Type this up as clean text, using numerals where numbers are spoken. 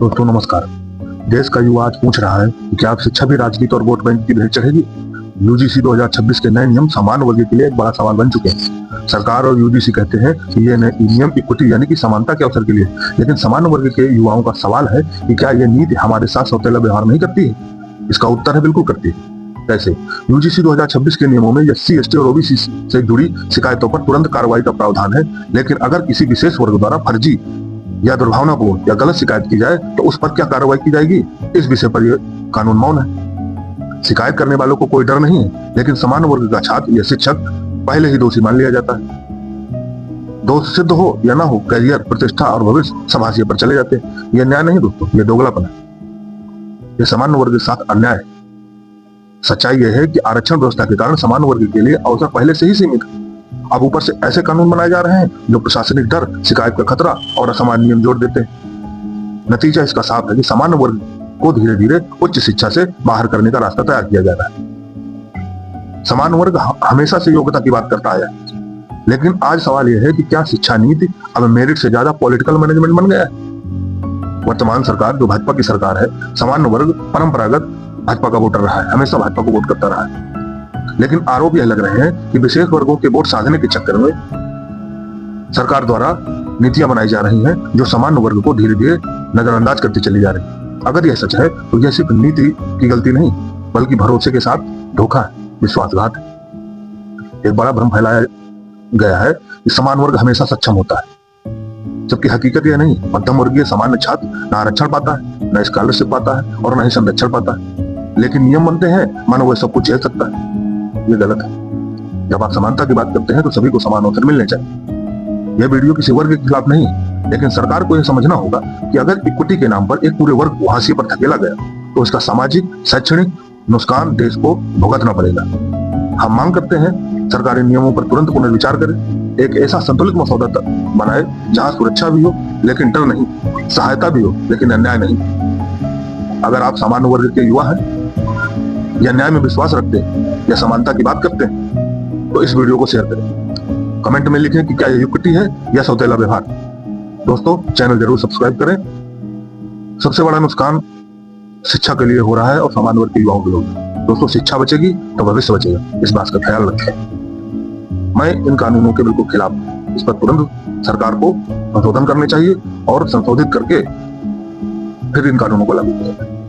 दोस्तों नमस्कार। देश का युवा आज पूछ रहा है कि क्या अब शिक्षा भी राजनीति और वोट बैंक की भेंट चढ़ेगी। यूजीसी 2026 के नए नियम सामान्य वर्ग के लिए एक बड़ा सवाल बन चुके हैं। सरकार और यूजीसी कहते हैं कि ये नए नियम इक्विटी यानी कि समानता के अवसर के लिए, लेकिन सामान्य वर्ग के युवाओं का सवाल है कि क्या ये नीति हमारे साथ सौतेला व्यवहार नहीं करती है। इसका उत्तर है बिल्कुल करती है। कैसे? यूजीसी 2026 के नियमों में एससी, एसटी और ओबीसी से जुड़ी शिकायतों पर तुरंत कार्रवाई का प्रावधान है, लेकिन अगर किसी विशेष वर्ग द्वारा फर्जी या दुर्भावनापूर्ण या गलत शिकायत की जाए तो उस पर क्या कार्रवाई की जाएगी, इस विषय पर यह कानून मौन है। शिकायत करने वालों को कोई डर नहीं है, लेकिन समान वर्ग का छात्र या शिक्षक पहले ही दोषी मान लिया जाता है। दोष सिद्ध हो या ना हो, करियर, प्रतिष्ठा और भविष्य सब हाशिए पर चले जाते हैं। यह न्याय नहीं दोस्तों, यह दोगलापन है। यह समान वर्ग के साथ अन्याय है। सच्चाई यह है कि आरक्षण व्यवस्था के कारण समान वर्ग के लिए अवसर पहले से ही सीमित है। अब ऊपर से ऐसे कानून बनाए जा रहे हैं जो प्रशासनिक डर, शिकायत का खतरा और असामान्य नियम जोड़ देते हैं। नतीजा इसका साफ है कि सामान्य वर्ग को धीरे धीरे उच्च शिक्षा से बाहर करने का रास्ता तैयार किया जा रहा है। समान वर्ग हमेशा से योग्यता की बात करता आया है, लेकिन आज सवाल यह है कि क्या शिक्षा नीति अब मेरिट से ज्यादा पॉलिटिकल मैनेजमेंट बन गया है। वर्तमान सरकार जो भाजपा की सरकार है, सामान्य वर्ग परंपरागत भाजपा का वोटर रहा है, हमेशा भाजपा को वोट करता रहा है। लेकिन आरोप यह लग रहे हैं कि विशेष वर्गों के वोट साधने के चक्कर में सरकार द्वारा नीतियां बनाई जा रही हैं जो सामान्य वर्ग को धीरे धीरे नजरअंदाज करती चली जा रही है। अगर यह सच है तो यह सिर्फ नीति की गलती नहीं, बल्कि भरोसे के साथ धोखा है, विश्वासघात है। एक बड़ा भ्रम फैलाया गया है कि समान वर्ग हमेशा सक्षम होता है, जबकि हकीकत यह नहीं। मध्यम वर्गीय सामान्य छात्र न आरक्षण पाता है, न स्कॉलरशिप पाता है और न ही संरक्षण पाता है, लेकिन नियम बनते हैं मानो वह सब कुछ झेल सकता है। ये गलत है। जब आप समानता की बात करते हैं तो सभी को समान अवसर मिलने चाहिए। यह वीडियो किसी वर्ग के खिलाफ नहीं है, लेकिन सरकार को यह समझना होगा कि अगर इक्विटी के नाम पर एक पूरे वर्ग को हाशिए पर धकेला गया तो इसका सामाजिक, शैक्षणिक नुकसान देश को भुगतना पड़ेगा। हम मांग करते हैं सरकार इन नियमों पर तुरंत पुनर्विचार करे, एक ऐसा संतुलित मसौदा बनाए जहां सुरक्षा भी हो लेकिन डर नहीं, सहायता भी हो लेकिन अन्याय नहीं। अगर आप सामान्य वर्ग के युवा हैं या न्याय में विश्वास रखते हैं या समानता की बात करते हैं तो इस वीडियो को शेयर करें। कमेंट में लिखें कि क्या यह इक्विटी है या सौतेला व्यवहार। दोस्तों चैनल जरूर सब्सक्राइब करें। सबसे बड़ा नुकसान शिक्षा के लिए हो रहा है और सामान्य वर्ग के युवाओं के लोग। दोस्तों शिक्षा बचेगी तो भविष्य बचेगा, इस बात का ख्याल रखें। मैं इन कानूनों के बिल्कुल खिलाफ हूं। इस पर तुरंत सरकार को संशोधन करने चाहिए और संशोधित करके फिर इन कानूनों को लागू किया जाए।